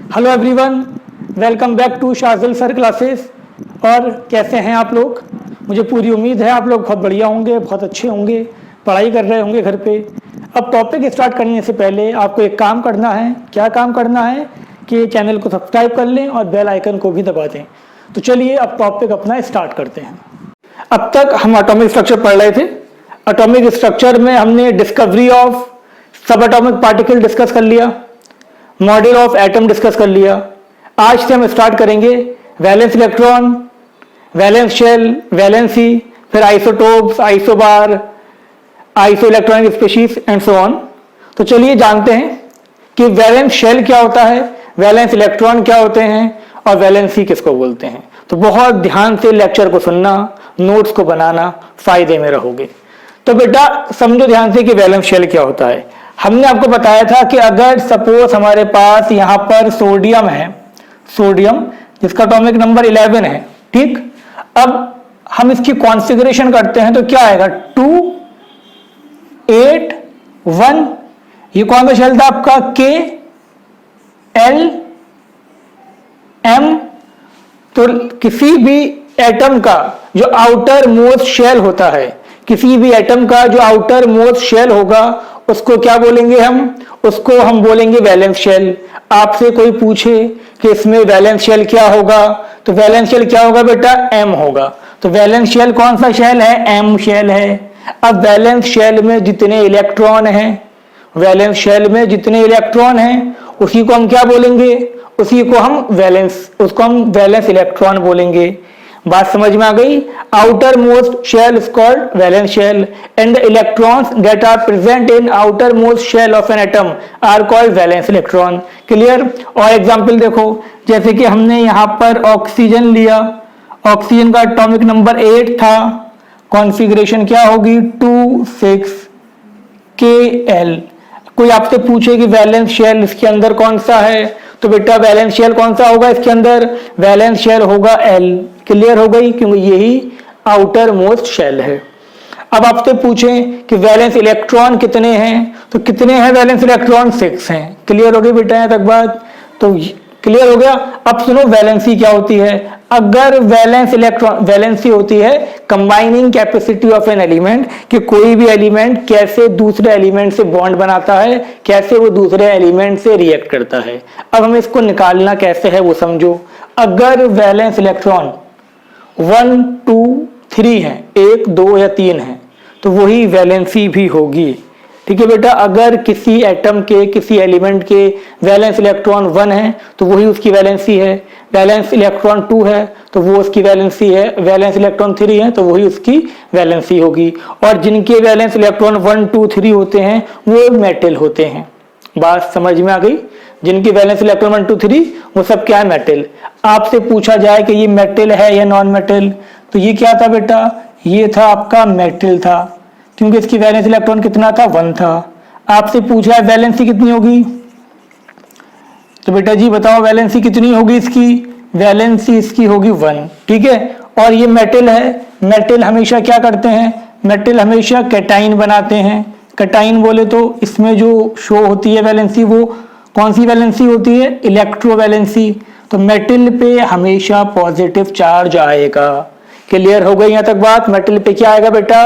Hello everyone, welcome back to Shajil sir classes. और कैसे हैं आप लोग? मुझे पूरी उम्मीद है आप लोग बहुत बढ़िया होंगे, बहुत अच्छे होंगे, पढ़ाई कर रहे होंगे घर पे। अब टॉपिक स्टार्ट करने से पहले आपको एक काम करना है। क्या काम करना है कि चैनल को सब्सक्राइब कर लें और बेल आइकन को भी दबा दें। तो चलिए अब टॉपिक अपना स्टार्ट करते हैं। अब तक हम एटॉमिक स्ट्रक्चर पढ़ रहे थे। एटॉमिक स्ट्रक्चर में हमने डिस्कवरी ऑफ सब एटॉमिक पार्टिकल डिस्कस कर लिया, मॉडल ऑफ एटम डिस्कस कर लिया। आज से हम स्टार्ट करेंगे valence electron, valence shell, valency, फिर isotopes, isobar, isoelectronic species and so on. तो चलिए जानते हैं कि वैलेंस शेल क्या होता है, वैलेंस इलेक्ट्रॉन क्या होते हैं और वैलेंसी किसको बोलते हैं। तो बहुत ध्यान से लेक्चर को सुनना, नोट्स को बनाना, फायदे में रहोगे। तो बेटा समझो ध्यान से कि वैलेंस शेल क्या होता है। हमने आपको बताया था कि अगर सपोज हमारे पास यहां पर सोडियम है, सोडियम जिसका एटॉमिक नंबर 11 है, ठीक। अब हम इसकी कॉन्फ़िगरेशन करते हैं तो क्या आएगा, 2 8 1। ये कौन सा शेल था आपका, के एल एम। तो किसी भी एटम का जो आउटर मोस्ट शेल होता है, किसी भी एटम का जो आउटर मोस्ट शेल होगा उसको क्या बोलेंगे उसको हम बोलेंगे वैलेंस शेल। आपसे कोई पूछे कि इसमें वैलेंस शेल क्या होगा, तो वैलेंस शेल क्या होगा बेटा, एम होगा। तो वैलेंस शेल कौन सा शेल है, एम शेल है। अब वैलेंस शेल में जितने इलेक्ट्रॉन हैं, वैलेंस शेल में जितने इलेक्ट्रॉन हैं उसी को हम क्या बोलेंगे, उसको हम वैलेंस इलेक्ट्रॉन बोलेंगे। बात समझ में आ गई। Outermost shell is called valence shell and the electrons that are present in outermost shell of an atom are called valence electron. Clear. और एग्जांपल देखो, जैसे कि हमने यहां पर ऑक्सीजन लिया, ऑक्सीजन का एटॉमिक नंबर 8 था, कॉन्फ़िगरेशन क्या होगी 2 6 Kl। कोई आपसे पूछे कि वैलेंस शेल इसके अंदर कौन सा है, तो बेटा वैलेंस शेल कौन सा होगा इसके अंदर, वैलेंस शेल होगा L। क्लियर हो गई, क्योंकि यही आउटर मोस्ट शेल है। अब आपसे पूछें कि वैलेंस इलेक्ट्रॉन कितने हैं, तो कितने हैं वैलेंस इलेक्ट्रॉन, 6 हैं। क्लियर हो गई बेटा यहाँ तक बात, तो क्लियर हो गया। अब सुनो वैलेंसी क्या होती है। अगर वैलेंस इलेक्ट्रॉन, वैलेंसी होती है combining capacity of an element, कि कोई भी एलिमेंट कैसे दूसरे एलिमेंट से बॉन्ड बनाता है, कैसे वो दूसरे एलिमेंट से रिएक्ट करता है। अब हमें इसको निकालना कैसे है वो समझो। अगर वैलेंस इलेक्ट्रॉन 1 2 3 है, 1 2 या 3 है, तो वही वैलेंसी भी होगी। ठीक है बेटा। अगर किसी एटम के, किसी एलिमेंट के वैलेंस इलेक्ट्रॉन 1 है तो वही उसकी वैलेंसी है, वैलेंस इलेक्ट्रॉन 2 है तो वो उसकी वैलेंसी है, वैलेंस इलेक्ट्रॉन 3 है तो वही उसकी वैलेंसी होगी। और जिनके वैलेंस इलेक्ट्रॉन 1 2 3 होते हैं वो मेटल होते हैं। बात समझ में आ गई। जिनकी वैलेंस इलेक्ट्रॉन 1 2 3 वो सब क्या है, मेटल। आपसे पूछा जाए कि ये मेटल है या नॉन मेटल, तो ये क्या था बेटा, ये था आपका मेटल था, क्योंकि इसकी वैलेंस इलेक्ट्रॉन कितना था, 1 था। आपसे पूछा है वैलेंसी कितनी होगी, तो बेटा जी बताओ वैलेंसी कितनी होगी इसकी, वैलेंसी इसकी होगी 1। ठीक है। और ये मेटल है, मेटल हमेशा क्या करते हैं, मेटल हमेशा कैटाइन बनाते हैं। कैटाइन बोले तो इसमें जो शो होती है वैलेंसी, वो कौन सी वैलेंसी होती है, इलेक्ट्रोवैलेंसी। तो मेटल पे हमेशा पॉजिटिव चार्ज आएगा। क्लियर हो गई यहाँ तक बात। मेटल पे क्या आएगा बेटा,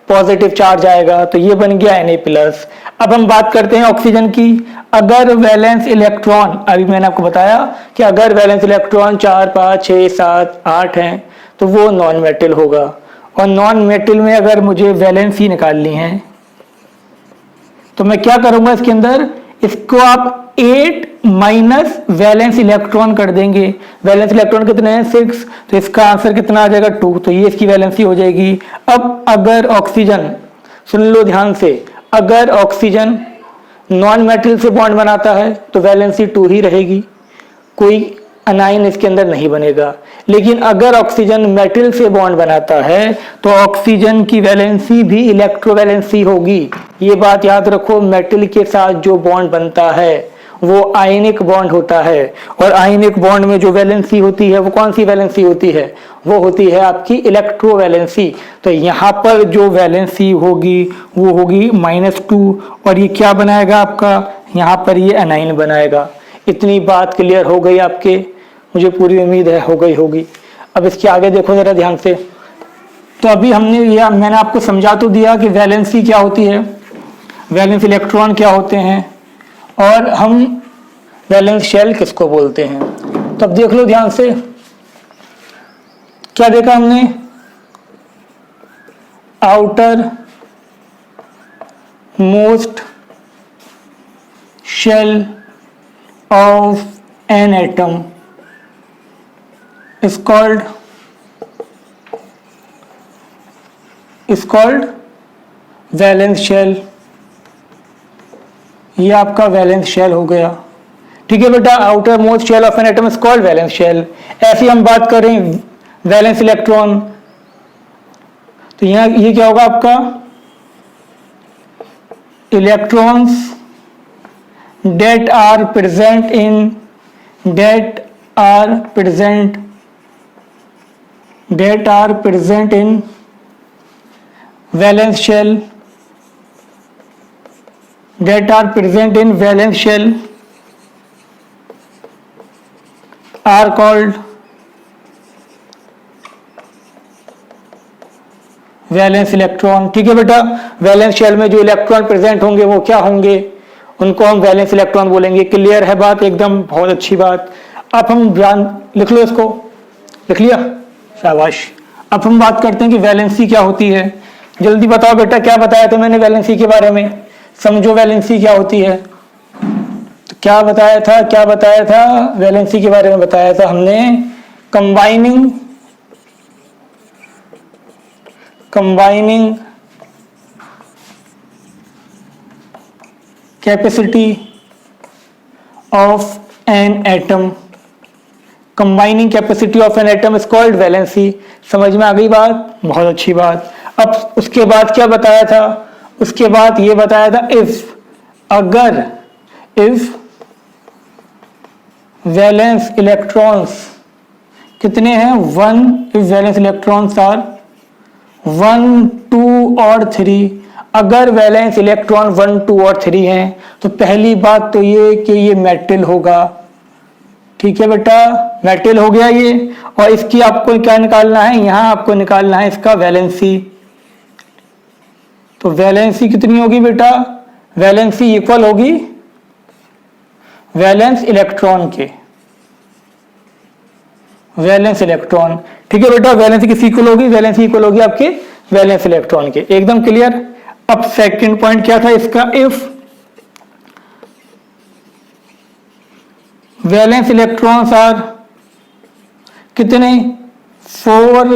पॉजिटिव चार्ज आएगा। तो ये बन गया Na+। अब हम बात करते हैं ऑक्सीजन की। अगर वैलेंस इलेक्ट्रॉन, अभी मैंने आपको बताया कि अगर वैलेंस इलेक्ट्रॉन 4 5 6 7 8 हैं तो वो नॉन मेटल होगा। और नॉन मेटल में अगर मुझे वैलेंसी निकालनी है तो मैं क्या करूंगा, इसके अंदर इसको आप 8 माइनस वैलेंस इलेक्ट्रॉन कर देंगे। वैलेंस इलेक्ट्रॉन कितने हैं, 6, तो इसका आंसर कितना आ जाएगा, 2। तो ये इसकी वैलेंसी हो जाएगी। अब अगर ऑक्सीजन, सुन लो ध्यान से, अगर ऑक्सीजन नॉन मेटल से बॉन्ड बनाता है तो वैलेंसी 2 ही रहेगी, कोई अनाइन इसके अंदर नहीं बनेगा। लेकिन अगर ऑक्सीजन मेटल से बॉन्ड बनाता है तो ऑक्सीजन की वैलेंसी भी इलेक्ट्रोवैलेंसी होगी। ये बात याद रखो, मेटल के साथ जो बॉन्ड बनता है वो आयनिक बॉन्ड होता है, और आयनिक बॉन्ड में जो वैलेंसी होती है वो कौन सी वैलेंसी होती है, वो होती है आपकी इलेक्ट्रोवैलेंसी। तो यहाँ पर जो वैलेंसी होगी वो होगी -2, और ये क्या बनाएगा आपका, यहाँ पर ये एनाइन बनाएगा। इतनी बात क्लियर हो गई आपके, मुझे पूरी उम्मीद है हो गई होगी। अब इसके आगे देखो ज़रा ध्यान से। तो अभी मैंने आपको समझा तो दिया कि वैलेंसी क्या होती है, वैलेंस इलेक्ट्रॉन क्या होते हैं, और हम वैलेंस शेल किसको बोलते हैं। तो अब देख लो ध्यान से, क्या देखा हमने, outermost shell of an atom is called valence shell. ये आपका वैलेंस शेल हो गया, ठीक है बेटा। Outermost shell of an atom is called valence shell. ऐसी हम बात करें वैलेंस इलेक्ट्रॉन, तो यहाँ ये क्या होगा आपका, electrons that are present in valence shell are called valence electron, ठीक है बेटा। वैलेंस शेल में जो इलेक्ट्रॉन प्रेजेंट होंगे वो क्या होंगे, उनको हम वैलेंस इलेक्ट्रॉन बोलेंगे। क्लियर है बात, एकदम बहुत अच्छी बात। अब हम ध्यान लिख लो, इसको लिख लिया, शाबाश। अब हम बात करते हैं कि वैलेंसी क्या होती है। जल्दी बताओ बेटा, क्या बताया था मैंने वैलेंसी के बारे में, समझो वैलेंसी क्या होती है। तो क्या बताया था वैलेंसी के बारे में बताया था हमने, combining capacity of an atom. Combining capacity of an atom is called valency. समझ में आ गई बात, बहुत अच्छी बात। अब उसके बाद क्या बताया था, उसके बाद ये बताया था इफ वैलेंस इलेक्ट्रॉन्स कितने हैं, 1, इफ वैलेंस इलेक्ट्रॉन्स आर 1, 2 और 3। अगर वैलेंस इलेक्ट्रॉन 1, 2 और 3 हैं तो पहली बात तो ये कि ये मेटल होगा, ठीक है बेटा, मेटल हो गया ये। और इसकी आपको क्या निकालना है, यहां आपको निकालना है इसका वैलेंसी। तो वैलेंसी कितनी होगी बेटा, वैलेंसी इक्वल होगी वैलेंस इलेक्ट्रॉन के, वैलेंस इलेक्ट्रॉन, ठीक है बेटा। वैलेंसी किस इक्वल होगी, वैलेंसी इक्वल होगी आपके वैलेंस इलेक्ट्रॉन के, एकदम क्लियर। अब सेकंड पॉइंट क्या था इसका, इफ वैलेंस इलेक्ट्रॉन्स आर कितने, 4,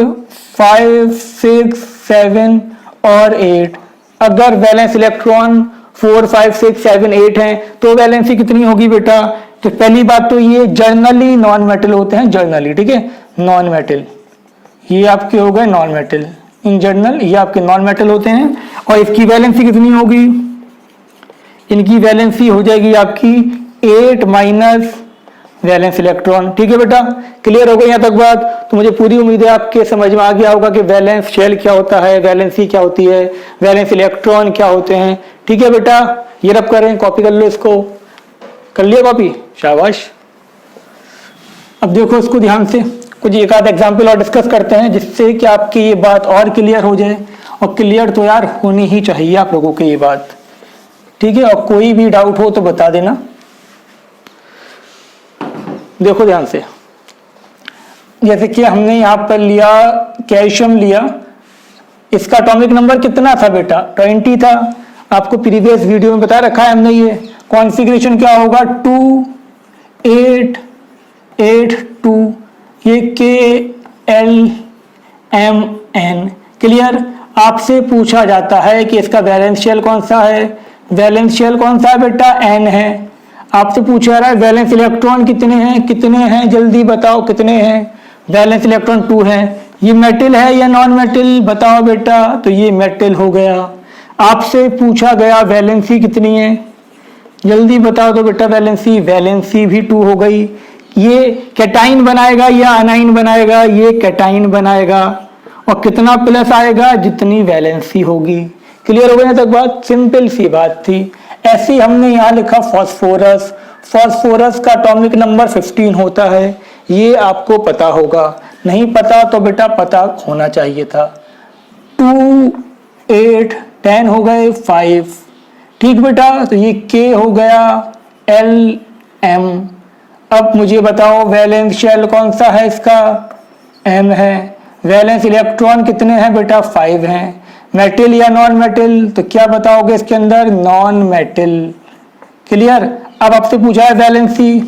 5, 6, 7 और 8। अगर वैलेंस इलेक्ट्रॉन 4, 5, 6, 7, 8 हैं तो वैलेंसी कितनी होगी बेटा। तो पहली बात तो ये जर्नली नॉन मेटल होते हैं, जर्नली, ठीक है, नॉन मेटल, ये आपके हो गए नॉन मेटल। इन जनरल ये आपके नॉन मेटल होते हैं। और इसकी वैलेंसी कितनी होगी, इनकी वैलेंसी हो जाएगी आपकी 8 माइनस वैलेंस इलेक्ट्रॉन, ठीक है बेटा। क्लियर हो गई यहाँ तक बात। तो मुझे पूरी उम्मीद है आपके समझ में आ गया होगा कि वैलेंस शेल क्या होता है, वैलेंसी क्या होती है, वैलेंस इलेक्ट्रॉन क्या होते हैं, ठीक है बेटा। ये रब करें, कॉपी कर लो इसको, कर लिया कॉपी, शाबाश। अब देखो इसको ध्यान से, कुछ एक आध एग्जाम्पल और डिस्कस करते हैं जिससे कि आपकी ये बात और क्लियर हो जाए। और क्लियर तो यार होनी ही चाहिए आप लोगों की ये बात, ठीक है। और कोई भी डाउट हो तो बता देना। देखो ध्यान से, जैसे कि हमने यहाँ पर लिया कैल्शियम लिया, इसका एटॉमिक नंबर कितना था बेटा, 20 था। आपको प्रीवियस वीडियो में बता रखा है हमने। ये कॉन्फ़िगरेशन क्या होगा, 2, 8, 8, 2, ये KLMN। क्लियर। आपसे पूछा जाता है कि इसका वैलेंस शेल कौन सा है, वैलेंस शेल कौन सा है बेटा, N है। आपसे पूछा रहा है वैलेंस इलेक्ट्रॉन कितने हैं, जल्दी बताओ कितने हैं, वैलेंस इलेक्ट्रॉन 2 है। ये मेटल है या नॉन मेटल, बताओ बेटा। तो ये मेटल हो गया। आपसे पूछा गया वैलेंसी कितनी है, जल्दी बताओ तो बेटा। वैलेंसी भी 2 हो गई। ये कैटाइन बनाएगा या अनाइन बनाएगा, ये कैटाइन बनाएगा। और कितना प्लस आएगा, जितनी वैलेंसी होगी। क्लियर हो गई ना तक बात, सिंपल सी बात थी। ऐसे हमने यहाँ लिखा फास्फोरस, फास्फोरस का एटॉमिक नंबर 15 होता है, ये आपको पता होगा। नहीं पता तो बेटा पता होना चाहिए था। 2 8 10 हो गए 5, ठीक बेटा। तो ये K हो गया Lm। अब मुझे बताओ वैलेंस शेल कौन सा है इसका, M है। वैलेंस इलेक्ट्रॉन कितने हैं बेटा, 5 हैं। मेटल या नॉन मेटल, तो क्या बताओगे इसके अंदर, नॉन मेटल। क्लियर। अब आपसे पूछा है वैलेंसी,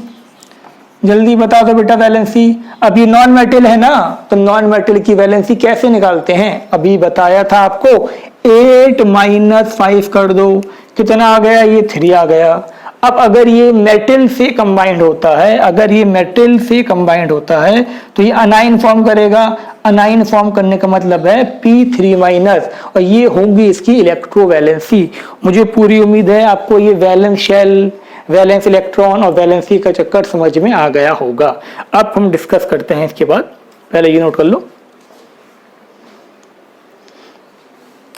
जल्दी बता दो बेटा वैलेंसी। अब ये नॉन मेटल है ना, तो नॉन मेटल की वैलेंसी कैसे निकालते हैं, अभी बताया था आपको। 8 - 5 कर दो, कितना आ गया, ये 3 आ गया। अब अगर ये मेटल से कंबाइंड होता है, अगर ये मेटल से कंबाइंड होता है तो ये अनाइन फॉर्म करेगा। अनाइन फॉर्म करने का मतलब है P3-, और ये होगी इसकी इलेक्ट्रोवैलेंसी। मुझे पूरी उम्मीद है आपको ये वैलेंस शेल, वैलेंस इलेक्ट्रॉन और वैलेंसी का चक्कर समझ में आ गया होगा। अब हम डिस्कस करते हैं इसके बाद, पहले ये नोट कर लो।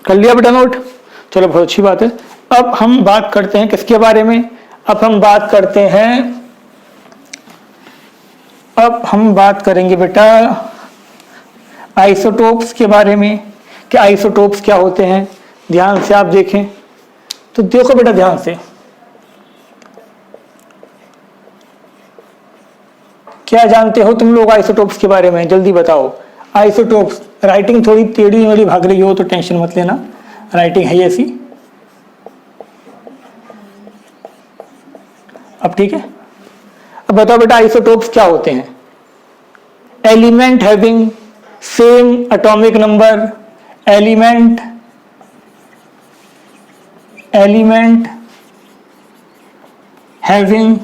कर लिया बेटा नोट, चलो बहुत अच्छी बात है। अब हम बात करते हैं किसके बारे में, अब हम बात करते हैं, अब हम बात करेंगे बेटा आइसोटोप्स के बारे में, कि आइसोटोप्स क्या होते हैं। ध्यान से आप देखें, तो देखो बेटा ध्यान से, क्या जानते हो तुम लोग आइसोटोप्स के बारे में, जल्दी बताओ। आइसोटोप्स, राइटिंग थोड़ी टेढ़ी मेढ़ी भाग रही हो तो टेंशन मत लेना, राइटिंग है ऐसी। अब ठीक है, अब बताओ बेटा आइसोटोप्स क्या होते हैं। Element having same atomic number, element having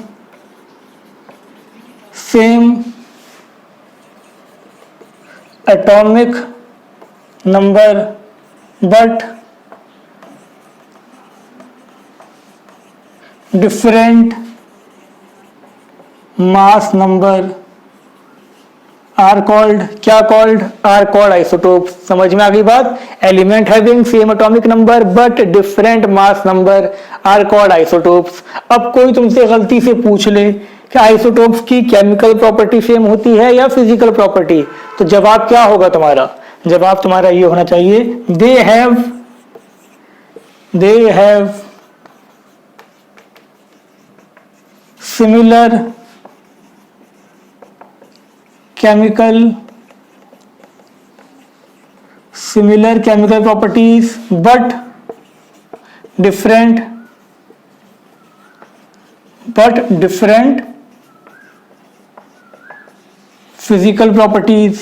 same atomic number but different mass number are called, क्या कॉल्ड, आर कॉल्ड आइसोटोप। समझ में आ गई बात। Element having same atomic number but different mass number are called isotopes. अब कोई तुमसे गलती से पूछ ले कि आइसोटोप्स की केमिकल प्रॉपर्टी सेम होती है या फिजिकल प्रॉपर्टी, तो जवाब क्या होगा तुम्हारा, जवाब तुम्हारा ये होना चाहिए, they have similar chemical properties but different physical properties,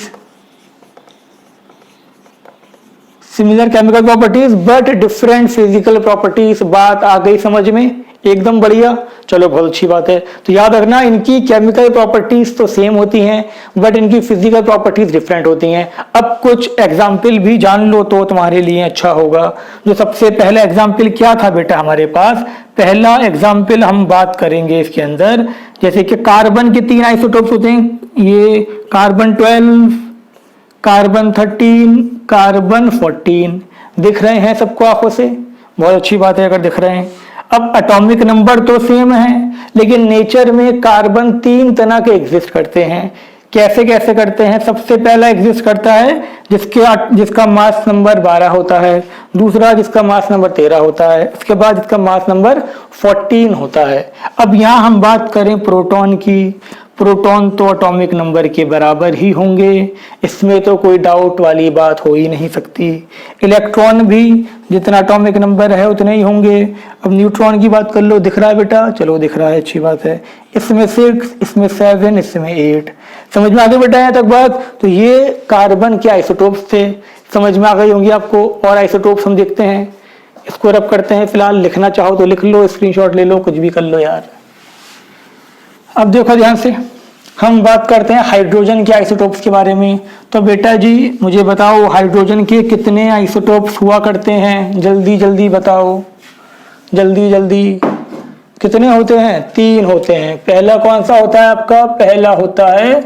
similar chemical properties but different physical properties. बात आ गई समझ में, एकदम बढ़िया, चलो बहुत अच्छी बात है। तो याद रखना इनकी केमिकल प्रॉपर्टीज तो सेम होती हैं बट इनकी फिजिकल प्रॉपर्टीज डिफरेंट होती हैं। अब कुछ एग्जाम्पल भी जान लो तो तुम्हारे लिए अच्छा होगा। जो सबसे पहला एग्जाम्पल क्या था बेटा हमारे पास, पहला एग्जाम्पल हम बात करेंगे इसके अंदर, जैसे कि कार्बन के 3 आइसोटोप्स होते हैं, ये कार्बन 12, कार्बन 13, कार्बन 14, दिख रहे हैं सबको आंखों से, बहुत अच्छी बात है अगर दिख रहे हैं। अब एटॉमिक नंबर तो सेम है, लेकिन नेचर में कार्बन 3 तरह के एग्जिस्ट करते हैं। कैसे कैसे करते हैं, सबसे पहला एग्जिस्ट करता है जिसका मास नंबर 12 होता है, दूसरा जिसका मास नंबर 13 होता है, उसके बाद जिसका मास नंबर 14 होता है। अब यहाँ हम बात करें प्रोटॉन की, प्रोटॉन तो एटॉमिक नंबर के बराबर ही होंगे, इसमें तो कोई डाउट वाली बात हो ही नहीं सकती। इलेक्ट्रॉन भी जितना एटॉमिक नंबर है उतने ही होंगे। अब न्यूट्रॉन की बात कर लो, दिख रहा है बेटा, चलो दिख रहा है, अच्छी बात है। इसमें 6, इसमें 7, इसमें 8। समझ में आ गई बेटा यहाँ तक बात। तो ये कार्बन के आइसोटोप्स थे, समझ में आ गई होंगी आपको। और आइसोटोप्स हम देखते हैं, इसको रब करते हैं। फिलहाल लिखना चाहो तो लिख लो, स्क्रीनशॉट ले लो, कुछ भी कर लो यार। अब देखो ध्यान से, हम बात करते हैं हाइड्रोजन के आइसोटोप्स के बारे में। तो बेटा जी मुझे बताओ हाइड्रोजन के कितने आइसोटोप्स हुआ करते हैं, जल्दी जल्दी बताओ, जल्दी जल्दी। कितने होते हैं, 3 होते हैं। पहला कौन सा होता है आपका, पहला होता है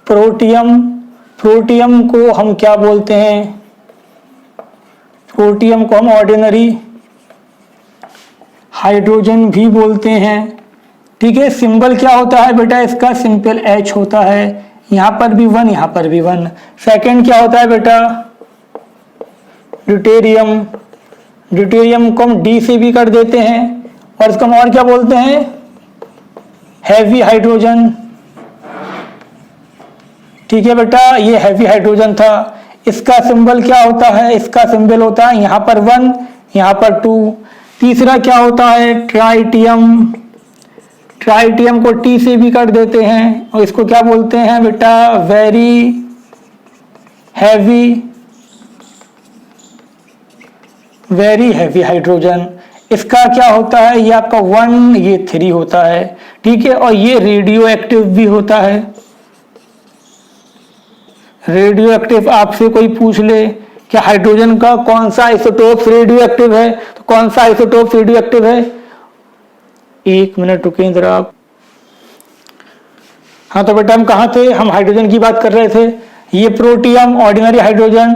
प्रोटियम। प्रोटियम को हम क्या बोलते हैं, प्रोटियम को हम ऑर्डिनरी हाइड्रोजन भी बोलते हैं। ठीक है, सिंबल क्या होता है बेटा इसका, सिंपल H होता है। यहां पर भी 1, यहां पर भी 1। सेकंड क्या होता है बेटा, ड्यूटेरियम। ड्यूटेरियम को हम D से भी कर देते हैं, और इसको हम और क्या बोलते हैं, हैवी हाइड्रोजन। ठीक है बेटा, ये हैवी हाइड्रोजन था। इसका सिंबल क्या होता है, इसका सिंबल होता है यहां पर 1, यहां पर 2। तीसरा क्या होता है, ट्राइटियम। ट्राइटियम को T से भी कर देते हैं, और इसको क्या बोलते हैं बेटा, वेरी हैवी हाइड्रोजन। इसका क्या होता है, ये आपका 1, ये 3 होता है। ठीक है, और ये रेडियो एक्टिव भी होता है। रेडियो एक्टिव आपसे कोई पूछ ले कि हाइड्रोजन का कौन सा आइसोटोप रेडियो एक्टिव है, तो कौन सा आइसोटोप रेडियो एक्टिव है, 1 मिनट रुकें जरा आप। हाँ तो बेटा हम कहाँ थे, हम हाइड्रोजन की बात कर रहे थे। ये protium ordinary hydrogen,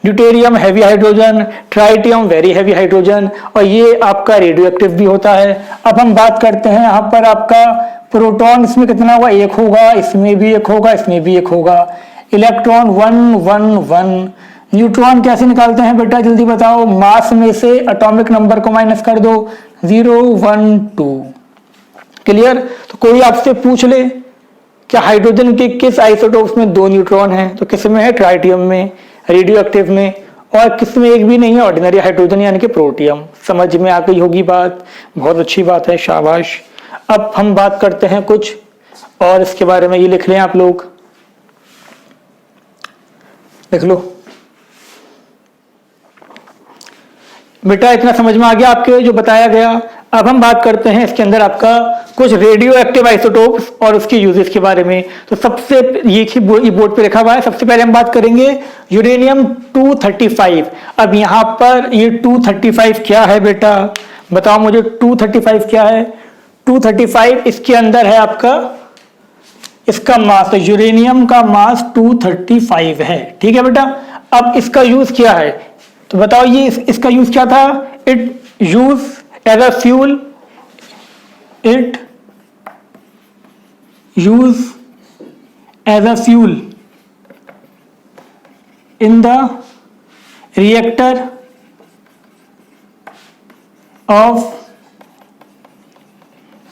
deuterium heavy hydrogen, tritium very heavy hydrogen, और ये आपका रेडियो एक्टिव भी होता है। अब हम बात करते हैं यहाँ पर आपका प्रोटॉन, इसमें कितना होगा, 1 होगा, इसमें भी 1 होगा, इसमें भी 1 होगा। इलेक्ट्रॉन 1 1 1। न्यूट्रॉन कैसे निकालते हैं बेटा, जल्दी बताओ, मास में से एटॉमिक नंबर को माइनस कर दो, 0 1 2। क्लियर। तो कोई आपसे पूछ ले क्या हाइड्रोजन के किस आइसोटोप्स में 2 न्यूट्रॉन हैं, तो किस में है, ट्राइटियम में, रेडियो एक्टिव में, और किस में 1 भी नहीं है, ऑर्डिनरी हाइड्रोजन यानी कि प्रोटियम। समझ में आ गई होगी बात, बहुत अच्छी बात है, शाबाश। अब हम बात करते हैं कुछ और इसके बारे में, ये लिख लें आप लोग, लिख लो बेटा, इतना समझ में आ गया आपके जो बताया गया। अब हम बात करते हैं इसके अंदर आपका कुछ रेडियो एक्टिव आइसोटोप्स और उसके यूजेस के बारे में। तो सबसे ये बोर्ड पे लिखा हुआ है, सबसे पहले हम बात करेंगे यूरेनियम 235। अब यहाँ पर ये 235 क्या है बेटा, बताओ मुझे, 235 क्या है। 235 इसके अंदर है आपका, इसका मास, तो यूरेनियम का मास 235 है। ठीक है बेटा, अब इसका यूज क्या है, तो बताओ ये इसका यूज क्या था, it use as a fuel, it use as a fuel in the reactor of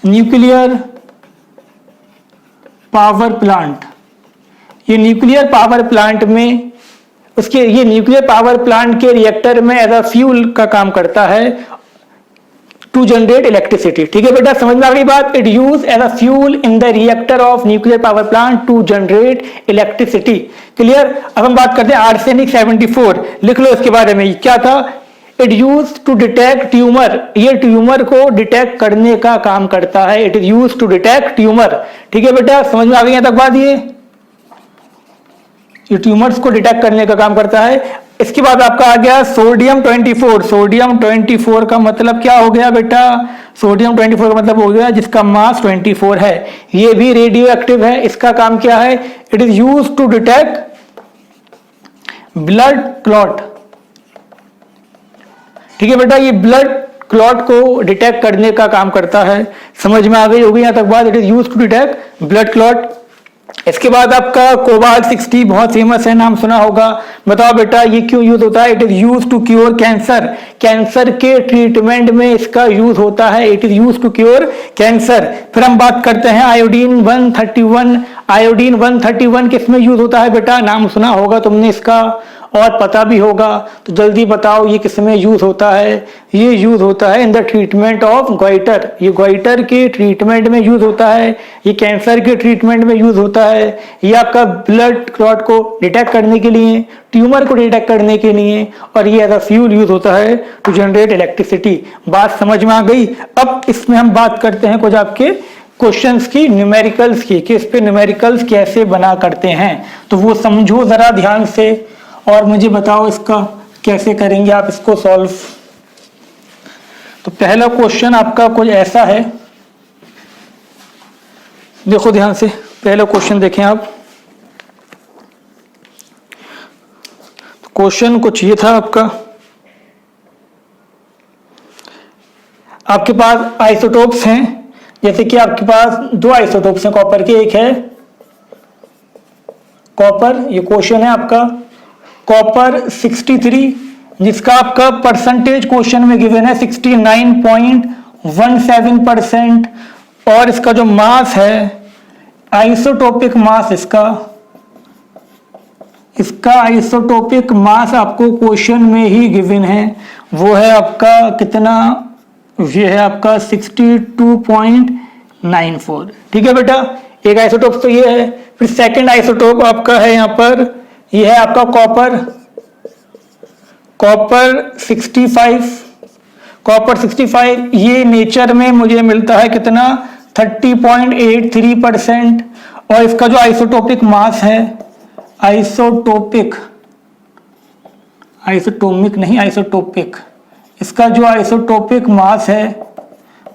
nuclear power plant. ये न्यूक्लियर पावर प्लांट में उसके, ये न्यूक्लियर पावर प्लांट के रिएक्टर में एज अ फ्यूल का काम करता है टू जनरेट इलेक्ट्रिसिटी। ठीक है बेटा, समझ में आ गई बात। It use as a fuel in the reactor of nuclear power plant to generate electricity. Clear. अब हम बात करते हैं आर्सेनिक 74, लिख लो इसके बारे में, क्या था, it use to detect tumour, ये ट्यूमर को डिटेक्ट करने का काम करता है, it is use to detect tumour. ठीक है बेटा, समझ में आ गई यहां तक बात, ये ट्यूमर्स को डिटेक्ट करने का काम करता है। इसके बाद आपका आ गया सोडियम 24। सोडियम 24 का मतलब क्या हो गया बेटा, सोडियम 24 का मतलब हो गया जिसका मास 24 है, ये भी रेडियो एक्टिव है। इसका काम क्या है, it is use to detect blood clot. ठीक है बेटा, ये ब्लड क्लॉट को डिटेक्ट करने का काम करता है। समझ में आ गई होगी यहां तक बात, it is use to detect blood clot. इसके बाद आपका कोबाल्ट 60 बहुत फेमस है, नाम सुना होगा, बताओ बेटा ये क्यों यूज होता है। It is use to cure cancer, cancer के ट्रीटमेंट में इसका यूज होता है, it is use to cure cancer. फिर हम बात करते हैं आयोडीन 131। आयोडीन 131 किस में यूज होता है बेटा, नाम सुना होगा तुमने इसका और पता भी होगा, तो जल्दी बताओ ये किस में यूज होता है। ये यूज होता है in the treatment of goitre, ये गोइटर के ट्रीटमेंट में यूज होता है, ये कैंसर के ट्रीटमेंट में यूज होता है, ये आपका ब्लड क्लॉट को डिटेक्ट करने के लिए, ट्यूमर को डिटेक्ट करने के लिए, और ये एज अ फ्यूल यूज होता है टू जनरेट इलेक्ट्रिसिटी। बात समझ में आ गई। अब इसमें हम बात करते हैं कुछ आपके क्वेश्चंस की, न्यूमेरिकल्स की, कि इस पे न्यूमेरिकल्स कैसे बना करते हैं, तो वो समझो जरा ध्यान से और मुझे बताओ इसका कैसे करेंगे आप इसको सॉल्व। तो पहला क्वेश्चन आपका कुछ ऐसा है, देखो ध्यान से, पहला क्वेश्चन देखें आप। क्वेश्चन कुछ ये था आपका, आपके पास आइसोटोप्स हैं, जैसे कि आपके पास दो आइसोटोप्स हैं कॉपर के, एक है कॉपर, ये क्वेश्चन है आपका कॉपर 63, जिसका आपका परसेंटेज क्वेश्चन में गिवन है 69.17%, और इसका जो मास है आइसोटोपिक मास, इसका आइसोटोपिक मास आपको क्वेश्चन में ही गिवन है, वो है आपका कितना, ये है आपका 62.94। ठीक है बेटा, एक आइसोटोप तो ये है। फिर सेकंड आइसोटोप आपका है यहाँ पर, ये है आपका कॉपर 65, ये नेचर में मुझे मिलता है कितना 30.83%, और इसका जो आइसोटोपिक मास है, आइसोटोपिक इसका जो आइसोटोपिक मास है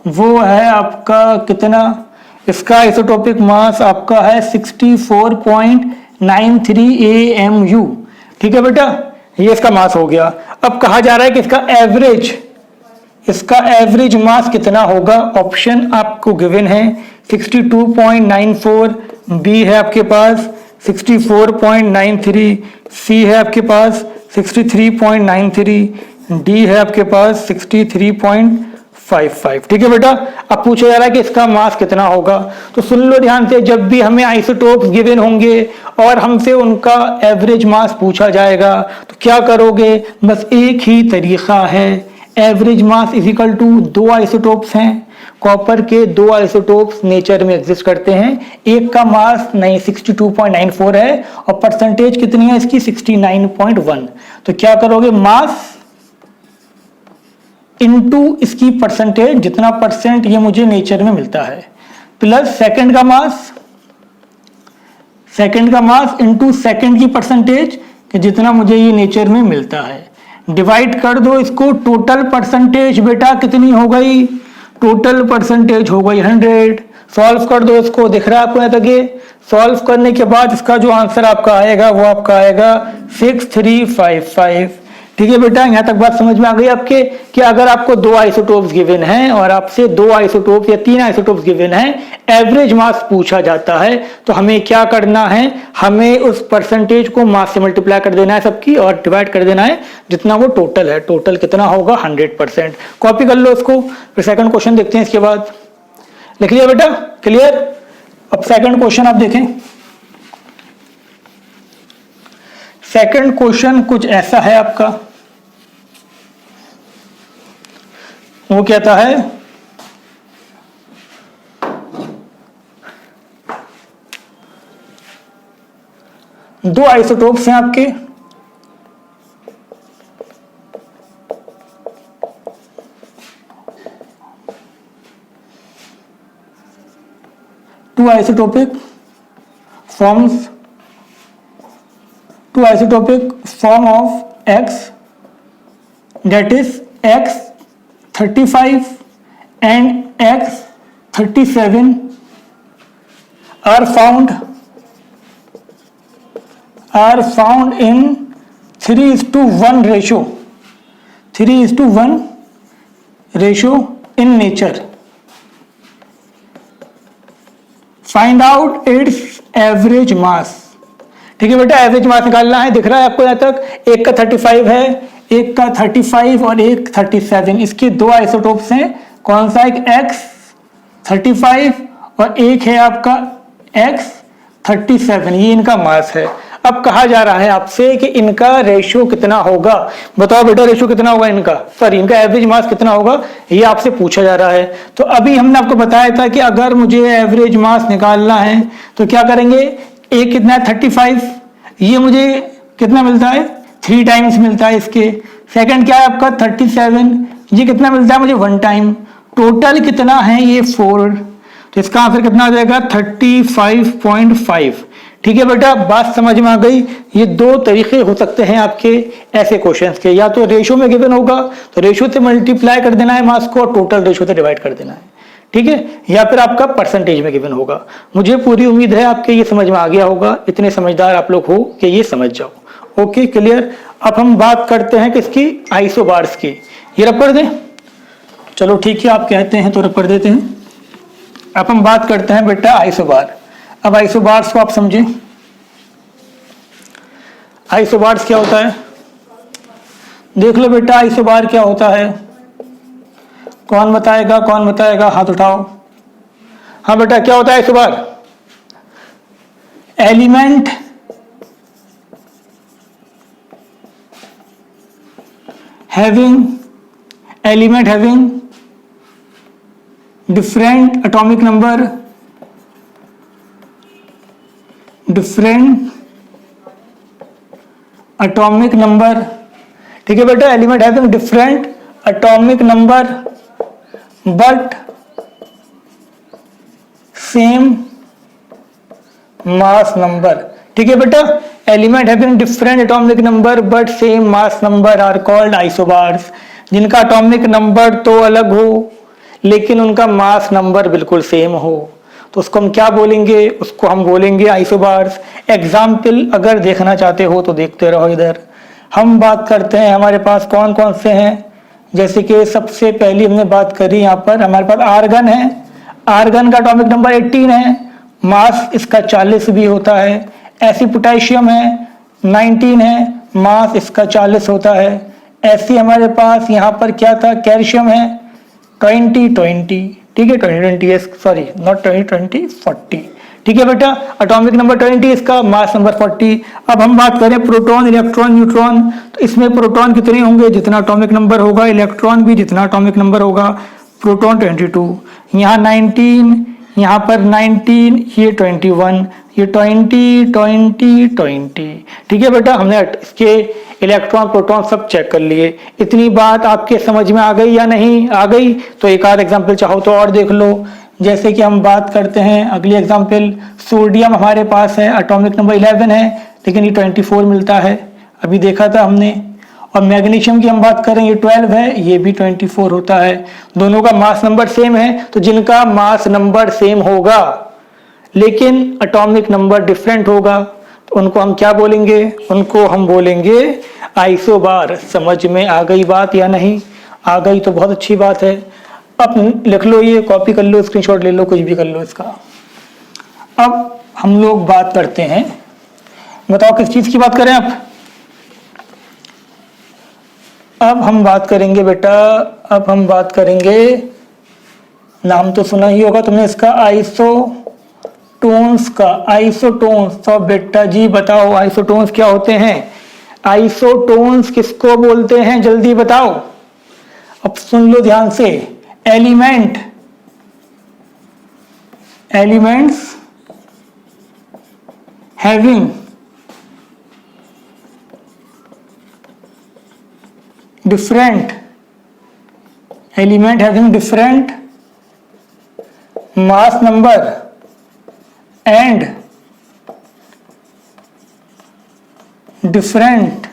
वो है आपका कितना, इसका आइसोटोपिक मास आपका है 64.93 AMU। ठीक है बेटा, ये इसका मास हो गया। अब कहा जा रहा है कि इसका एवरेज मास कितना होगा। ऑप्शन आपको गिवन है 62.94, बी है आपके पास 64.93, सी है आपके पास 63.93, डी है आपके पास 63.55। ठीक है बेटा, अब पूछा जा रहा है कि इसका मास कितना होगा। तो सुन लो ध्यान से, जब भी हमें आइसोटोप्स गिवन होंगे और हमसे उनका एवरेज मास पूछा जाएगा तो क्या करोगे, बस एक ही तरीका है, average mass is equal to, दो आइसोटोप्स हैं कॉपर के, दो आइसोटोप्स नेचर में एग्जिस्ट करते हैं, एक का मास 62.94 है और परसेंटेज कितनी है इसकी 69.1। तो क्या करोगे, मास इनटू इसकी परसेंटेज, जितना परसेंट ये मुझे नेचर में मिलता है, प्लस सेकंड का मास इनटू सेकंड की परसेंटेज कि जितना मुझे ये नेचर में मिलता है, डिवाइड कर दो इसको। टोटल परसेंटेज बेटा कितनी हो गई, टोटल परसेंटेज हो गई 100। सॉल्व कर दो इसको, दिख रहा है आपको यहाँ तक ये। सॉल्व करने के बाद इसका जो आंसर आपका आएगा वो आपका आएगा 6355। ठीक है बेटा, यहाँ तक बात समझ में आ गई आपके कि अगर आपको दो आइसोटोप्स गिवन हैं और आपसे दो आइसोटोप्स या तीन आइसोटोप्स गिवन हैं, एवरेज मास पूछा जाता है, तो हमें क्या करना है, हमें उस परसेंटेज को मास से मल्टीप्लाई कर देना है सबकी और डिवाइड कर देना है जितना वो टोटल है। टोटल कितना होगा 100%। कॉपी कर लो इसको। फिर सेकंड क्वेश्चन देखते हैं, इसके बाद लिख लिया बेटा, क्लियर। अब सेकंड क्वेश्चन आप देखें। सेकंड क्वेश्चन कुछ ऐसा है आपका, वो कहता है दो आइसोटोप्स हैं आपके, two isotopic form of X, that is X35 and X37 are found in 3:1 ratio in nature. Find out it's average mass. ठीक है बेटा, एवरेज मास निकालना है। दिख रहा है आपको यहाँ तक, एक का 35 है, एक का 35 और एक 37। इसके दो आइसोटोप्स हैं, कौन सा, एक X35 और एक है आपका X37। ये इनका मास है। अब कहा जा रहा है आपसे कि इनका रेशियो कितना होगा। बताओ बेटा, रेशियो कितना होगा इनका, सॉरी इनका एवरेज मास कितना होगा, ये आपसे पूछा जा रहा है। तो अभी हमने आपको बताया था कि अगर मुझे एवरेज मास निकालना है तो क्या करेंगे, एक कितना है 35, ये मुझे कितना मिलता है 3 टाइम्स मिलता है इसके। सेकंड क्या है आपका 37, ये कितना मिलता है मुझे 1 टाइम। टोटल कितना है ये 4, तो इसका आंसर कितना आ जाएगा 35.5। ठीक है बेटा, बात समझ में आ गई। ये दो तरीके हो सकते हैं आपके ऐसे क्वेश्चंस के, या तो रेशियो में गिवन होगा तो रेशियो से मल्टीप्लाई कर देना है मास को और टोटल रेशियो से डिवाइड कर देना है, ठीक है, या फिर आपका परसेंटेज में गिवन होगा। मुझे पूरी उम्मीद है आपके ये समझ में आ गया होगा, इतने समझदार आप लोग हो कि ये समझ जाओ। Okay, clear. अब हम बात करते हैं किसकी, आइसोबार्स की। ये रब कर दें, चलो ठीक है, आप कहते हैं तो रख कर देते हैं। अब हम बात करते हैं बेटा आइसोबार। अब आइसोबार्स को आप समझें। आइसोबार्स क्या होता है, देख लो बेटा आइसोबार क्या होता है। कौन बताएगा, कौन बताएगा, हाथ उठाओ। हाँ बेटा क्या होता है isobar? Element having different atomic number, ठीक है बेटा, element having different atomic number but same mass number. ठीक है बेटा, element having different atomic number but same mass number are called isobars. जिनका एटॉमिक नंबर तो अलग हो लेकिन उनका मास नंबर बिल्कुल सेम हो, तो उसको हम क्या बोलेंगे? उसको हम बोलेंगे आइसोबार्स। एग्जाम्पल अगर देखना चाहते हो तो देखते रहो इधर। हम बात करते हैं हमारे पास कौन कौन से हैं, जैसे कि सबसे पहली हमने बात करी यहाँ पर हमारे पास आर्गन है। आर्गन का एटॉमिक नंबर 18 है, मास इसका 40 भी होता है। ऐसी पोटेशियम है 19 है, मास इसका 40 होता है। ऐसी हमारे पास यहाँ पर क्या था, कैल्शियम है 20, ठीक है 20 सॉरी नॉट 20 40, ठीक है बेटा, एटॉमिक नंबर 20 इसका, मास नंबर 40। अब हम बात करें प्रोटॉन इलेक्ट्रॉन न्यूट्रॉन, तो इसमें प्रोटॉन कितने होंगे? जितना एटॉमिक नंबर होगा, इलेक्ट्रॉन भी जितना एटॉमिक नंबर होगा। प्रोटॉन 22, यहाँ 19, यहाँ पर 19, ये 21, ये 20, ठीक है बेटा। हमने इसके इलेक्ट्रॉन प्रोटॉन सब चेक कर लिए। इतनी बात आपके समझ में आ गई या नहीं आ गई? तो एक आध एग्जाम्पल चाहो तो और देख लो। जैसे कि हम बात करते हैं अगली एग्जाम्पल, सोडियम हमारे पास है, एटॉमिक नंबर 11 है लेकिन ये 24 मिलता है, अभी देखा था हमने। और मैग्नीशियम की हम बात करें, ये 12 है, ये भी 24 होता है। दोनों का मास नंबर सेम है, तो जिनका मास नंबर सेम होगा लेकिन एटॉमिक नंबर डिफरेंट होगा तो उनको हम क्या बोलेंगे? उनको हम बोलेंगे आइसोबार। समझ में आ गई बात या नहीं आ गई? तो बहुत अच्छी बात है। अब लिख लो, ये कॉपी कर लो, स्क्रीनशॉट ले लो, कुछ भी कर लो इसका। अब हम लोग बात करते हैं, बताओ किस चीज की बात करें अब हम बात करेंगे बेटा, अब हम बात करेंगे, नाम तो सुना ही होगा तुमने इसका, आइसोटोन्स का। आइसोटोन्स तो बेटा जी बताओ आइसोटोन्स क्या होते हैं? आइसोटोन्स किसको बोलते हैं, जल्दी बताओ। अब सुन लो ध्यान से, elements having different mass number and different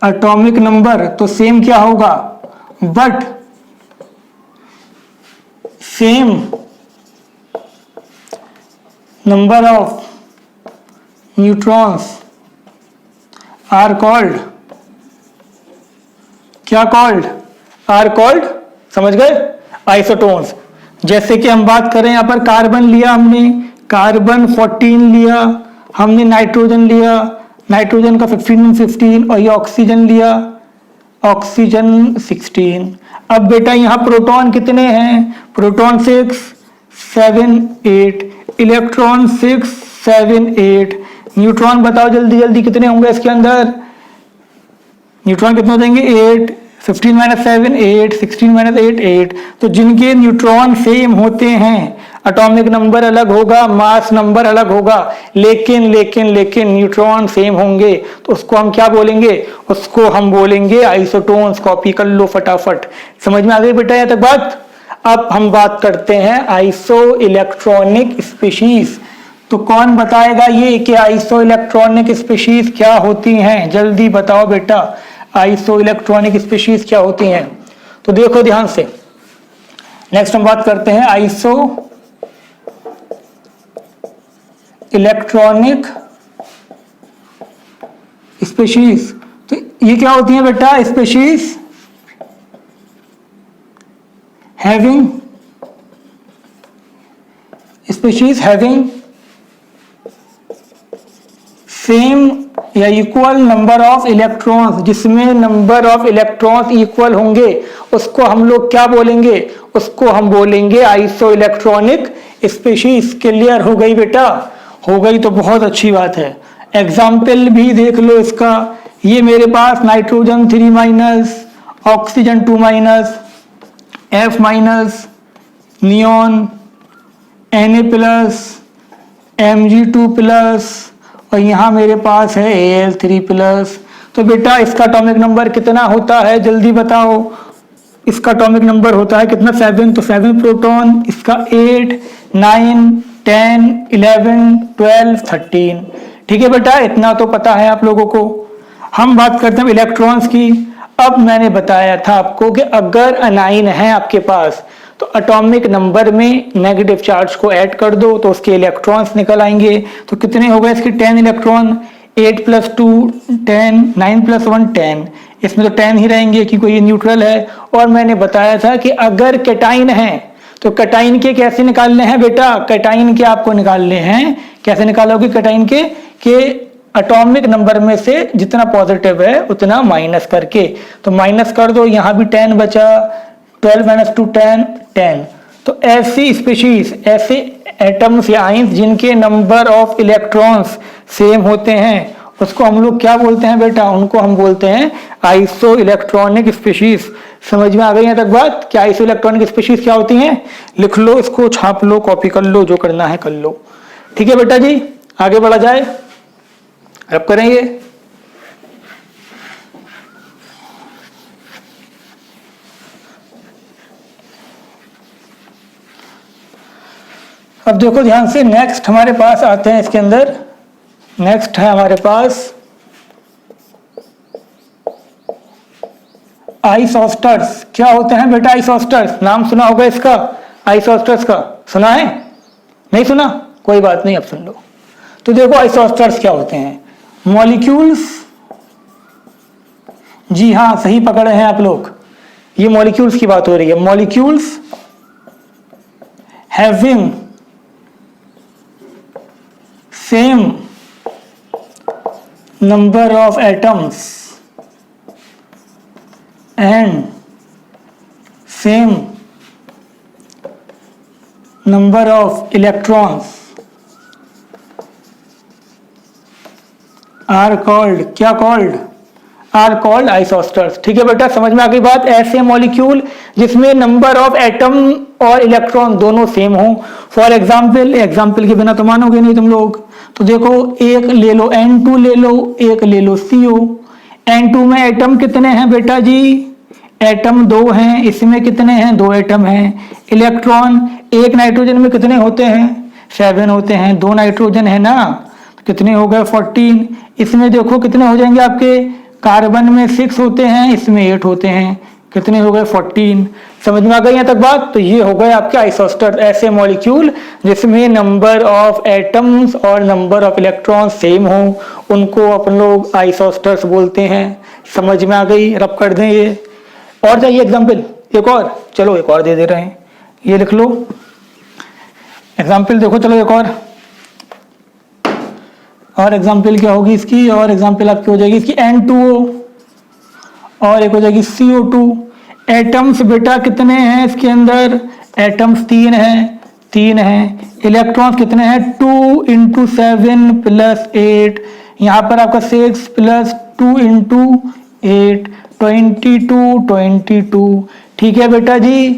atomic number, तो सेम क्या होगा? But same number of neutrons are called, क्या कॉल्ड? आर कॉल्ड, समझ गए? आइसोटोन्स। जैसे कि हम बात करें यहाँ पर कार्बन लिया हमने, कार्बन 14 लिया हमने, नाइट्रोजन लिया, नाइट्रोजन का 15 और ये ऑक्सीजन लिया, ऑक्सीजन 16। अब बेटा यहाँ प्रोटॉन कितने हैं? Proton 6 7 8, electron 6 7 8। न्यूट्रॉन बताओ जल्दी जल्दी कितने होंगे इसके अंदर? न्यूट्रॉन कितने हो जाएंगे? 8, 15 - 7 8, 16 - 8 8। तो जिनके न्यूट्रॉन सेम होते हैं, एटॉमिक नंबर अलग होगा, मास नंबर अलग होगा, लेकिन न्यूट्रॉन सेम होंगे, तो उसको हम क्या बोलेंगे? उसको हम बोलेंगे आइसोटोन्स। कॉपी कर लो फटाफट। समझ में आ गई बेटा यहाँ तक बात? अब हम बात करते हैं आइसो इलेक्ट्रॉनिक स्पीशीज। तो कौन बताएगा ये कि आइसो इलेक्ट्रॉनिक स्पीशीज क्या होती हैं? जल्दी बताओ बेटा, आइसो इलेक्ट्रॉनिक स्पीशीज क्या होती हैं? तो देखो ध्यान से, नेक्स्ट हम बात करते हैं आइसो इलेक्ट्रॉनिक स्पीशीज। तो ये क्या होती हैं बेटा? Species having species having same या इक्वल नंबर ऑफ इलेक्ट्रॉन्स, जिसमें नंबर ऑफ इलेक्ट्रॉन्स इक्वल होंगे, उसको हम लोग क्या बोलेंगे? उसको हम बोलेंगे आइसो इलेक्ट्रॉनिक स्पीशीज। क्लियर हो गई बेटा? हो गई तो बहुत अच्छी बात है। एग्जाम्पल भी देख लो इसका। ये मेरे पास nitrogen 3 minus, oxygen 2 minus, F minus, neon, Na plus, Mg2 plus, और यहाँ मेरे पास है Al3 प्लस। तो बेटा इसका एटॉमिक नंबर कितना होता है जल्दी बताओ? इसका एटॉमिक नंबर होता है कितना? 7। तो 7 प्रोटॉन, इसका 8, 9, 10, 11, 12, 13। ठीक है बेटा, इतना तो पता है आप लोगों को। हम बात करते हैं इलेक्ट्रॉन्स की। अब मैंने बताया था आपको कि अगर अनाइन है आपके पास तो एटॉमिक नंबर में नेगेटिव चार्ज को ऐड कर दो तो उसके इलेक्ट्रॉन्स निकल आएंगे। तो कितने हो गए इसके? 10 इलेक्ट्रॉन। 8 + 2 10, 9 + 1 10। इसमें तो 10 ही रहेंगे क्योंकि ये न्यूट्रल है। और मैंने बताया था कि अगर कैटाइन है तो कैटाइन के कैसे निकालने हैं बेटा? कैटाइन के आपको निकालने हैं। कैसे निकालोगे कैटाइन के? एटॉमिक नंबर में से जितना पॉजिटिव है उतना माइनस करके। तो माइनस कर दो, यहाँ भी 10 बचा, 12 - 2 10 10। तो ऐसी स्पीशीज, ऐसे एटम्स या आइंस जिनके नंबर ऑफ इलेक्ट्रॉन्स सेम होते हैं उसको हम लोग क्या बोलते हैं बेटा? उनको हम बोलते हैं आइसो इलेक्ट्रॉनिक स्पीशीज। समझ में आ गई यहाँ तक बात? क्या आइसो इलेक्ट्रॉनिक स्पीशीज क्या होती हैं? लिख लो इसको, छाप लो, कॉपी कर लो, जो करना है कर लो। ठीक है बेटा जी, आगे बढ़ा जाए। अब करेंगे अब देखो ध्यान से। नेक्स्ट हमारे पास आते हैं इसके अंदर। नेक्स्ट है हमारे पास आइसोस्टर्स। क्या होते हैं बेटा आइसोस्टर्स? नाम सुना होगा इसका, आइसोस्टर्स का। सुना है? नहीं सुना? कोई बात नहीं, अब सुन लो। तो देखो आइसोस्टर्स क्या होते हैं। मॉलिक्यूल्स, जी हाँ सही पकड़े हैं आप लोग, ये मॉलिक्यूल्स की बात हो रही है। Molecules having same number of atoms and same number of electrons are called, क्या कॉल्ड? Are called isosters. ठीक है बेटा, समझ में आ गई बात? ऐसे मॉलिक्यूल जिसमें नंबर ऑफ एटम और इलेक्ट्रॉन दोनों सेम हो। फॉर एग्जाम्पल, एग्जाम्पल के बिना तो मानोगे नहीं तुम लोग। तो देखो एक ले लो N2 ले लो, एक ले लो CO। N2 में एटम कितने हैं बेटा जी? एटम 2 हैं। इसमें कितने हैं? 2 एटम हैं। इलेक्ट्रॉन एक नाइट्रोजन में कितने होते हैं? 7 होते हैं। 2 नाइट्रोजन है ना, कितने हो गए? 14। इसमें देखो कितने हो जाएंगे आपके? कार्बन में 6 होते हैं, इसमें 8 होते हैं, कितने हो गए? 14। समझ में आ गई यहाँ तक बात? तो ये हो गए आपके आइसोस्टर, ऐसे मॉलिक्यूल जिसमें नंबर ऑफ एटम्स और नंबर ऑफ इलेक्ट्रॉन सेम हो, उनको अपन लोग आइसोस्टर्स बोलते हैं। समझ में आ गई? रब कर दें ये। और चाहिए एग्जाम्पल? एक और, चलो एक और दे दे रहे हैं, ये लिख लो एग्जाम्पल। देखो चलो एक और एग्जाम्पल क्या होगी इसकी? और एग्जाम्पल आपकी हो जाएगी इसकी N2O और एक हो जाएगी CO2। एटम्स बेटा कितने हैं इसके अंदर? एटम्स 3 हैं, 3 हैं। इलेक्ट्रॉन्स कितने हैं? 2 × 7 + 8। यहाँ पर आपका 6 + 2 × 8 22 22। ठीक है बेटा जी,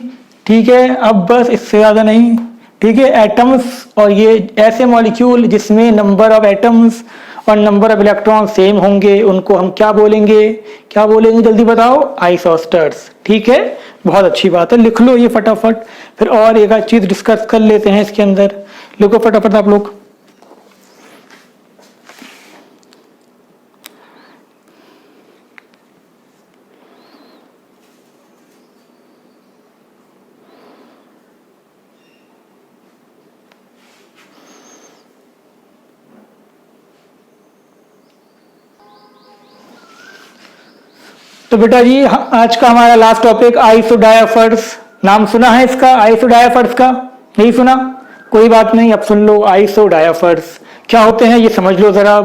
ठीक है। अब बस इससे ज़्यादा नहीं, ठीक है। एटम्स और ये ऐसे मॉलिक्यूल जिसमें नंबर ऑफ एटम्स और नंबर ऑफ इलेक्ट्रॉन सेम होंगे, उनको हम क्या बोलेंगे? क्या बोलेंगे जल्दी बताओ? आइसोस्टर्स। ठीक है, बहुत अच्छी बात है, लिख लो ये फटाफट। फिर और एक आध चीज डिस्कस कर लेते हैं इसके अंदर। लिखो फटाफट आप लोग। तो बेटा जी आज का हमारा लास्ट टॉपिक आइसोडायफर्स नाम सुना है इसका, आइसोडायाफर्स का? नहीं सुना? कोई बात नहीं, अब सुन लो। आइसोडायाफर्स क्या होते हैं ये समझ लो जरा।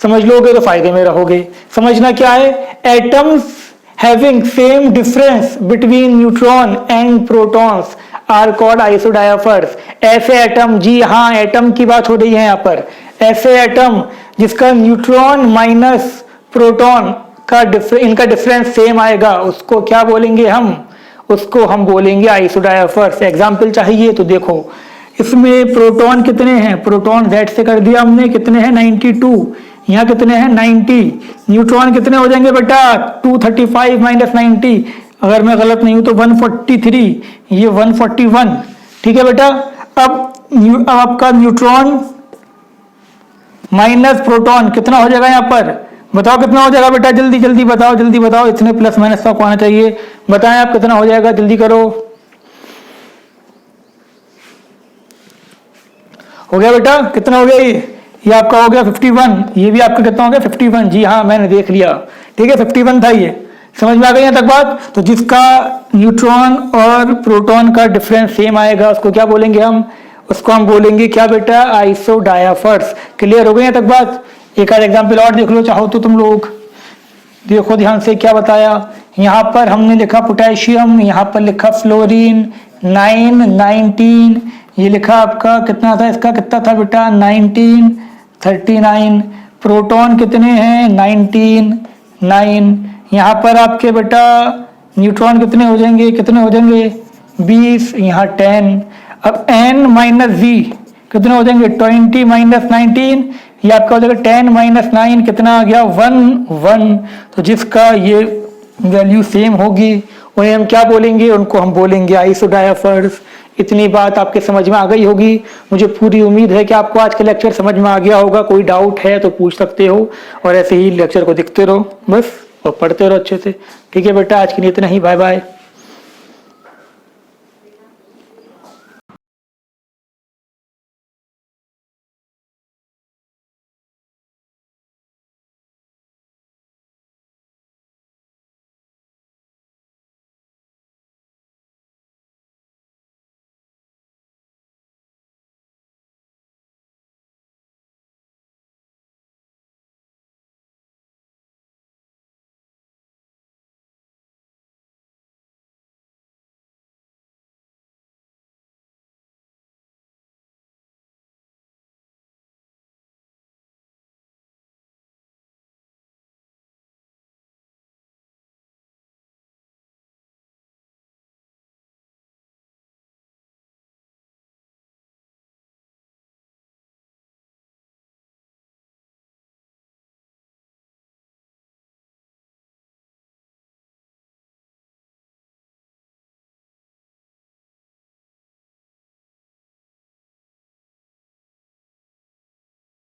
समझ लोगे तो फायदे में रहोगे। समझना क्या है, atoms having same difference between neutron and protons are called isodiaphers. ऐसे एटम, जी हाँ एटम की बात हो रही है यहाँ पर, ऐसे एटम जिसका न्यूट्रॉन माइनस प्रोटॉन का इनका डिफरेंस सेम आएगा, उसको क्या बोलेंगे हम? उसको हम बोलेंगे आइसोडायाफर्स। एग्जाम्पल चाहिए तो देखो, इसमें प्रोटॉन कितने हैं? प्रोटॉन Z से कर दिया हमने, कितने हैं? 92। यहाँ कितने हैं? 90। न्यूट्रॉन कितने हो जाएंगे बेटा? 235 माइनस 90, अगर मैं गलत नहीं हूं तो 143, ये 141। ठीक है बेटा। अब आपका न्यूट्रॉन माइनस प्रोटॉन कितना हो जाएगा यहाँ पर? बताओ कितना हो जाएगा बेटा? जल्दी जल्दी बताओ, जल्दी बताओ। इतने प्लस माइनस का आना चाहिए, बताएं आप कितना हो जाएगा, जल्दी करो। हो गया बेटा? कितना हो गया ये आपका हो गया 51। ये भी आपका कितना हो गया? 51। जी हाँ मैंने देख लिया, ठीक है 51 था ये। समझ में आ गई यहाँ तक बात? तो जिसका न्यूट्रॉन और प्रोटॉन का डिफरेंस सेम आएगा उसको क्या बोलेंगे हम? उसको हम बोलेंगे क्या बेटा? आइसोडायाफर्स। क्लियर हो गई यहाँ तक बात? एक आध एग्जाम्पल और देख लो चाहो तो तुम लोग। देखो ध्यान से क्या बताया, यहाँ पर हमने लिखा पोटेशियम, यहाँ पर लिखा फ्लोरीन 9, 19, ये लिखा आपका कितना था, इसका कितना था बेटा? 19, 39। प्रोटॉन कितने हैं? 19, 9। यहाँ पर आपके बेटा न्यूट्रॉन कितने हो जाएंगे? कितने हो जाएंगे? 20, यहाँ 10। अब n माइनस जी कितने हो जाएंगे? 20 माइनस 19, ये आपका हो जाएगा 10 माइनस 9, कितना आ गया? 1। तो जिसका ये वैल्यू सेम होगी उन्हें हम क्या बोलेंगे? उनको हम बोलेंगे आइसोडायाफर्स। इतनी बात आपके समझ में आ गई होगी। मुझे पूरी उम्मीद है कि आपको आज का लेक्चर समझ में आ गया होगा। कोई डाउट है तो पूछ सकते हो, और ऐसे ही लेक्चर को देखते रहो बस, और पढ़ते रहो अच्छे से। ठीक है बेटा, आज के लिए इतना ही। Bye bye.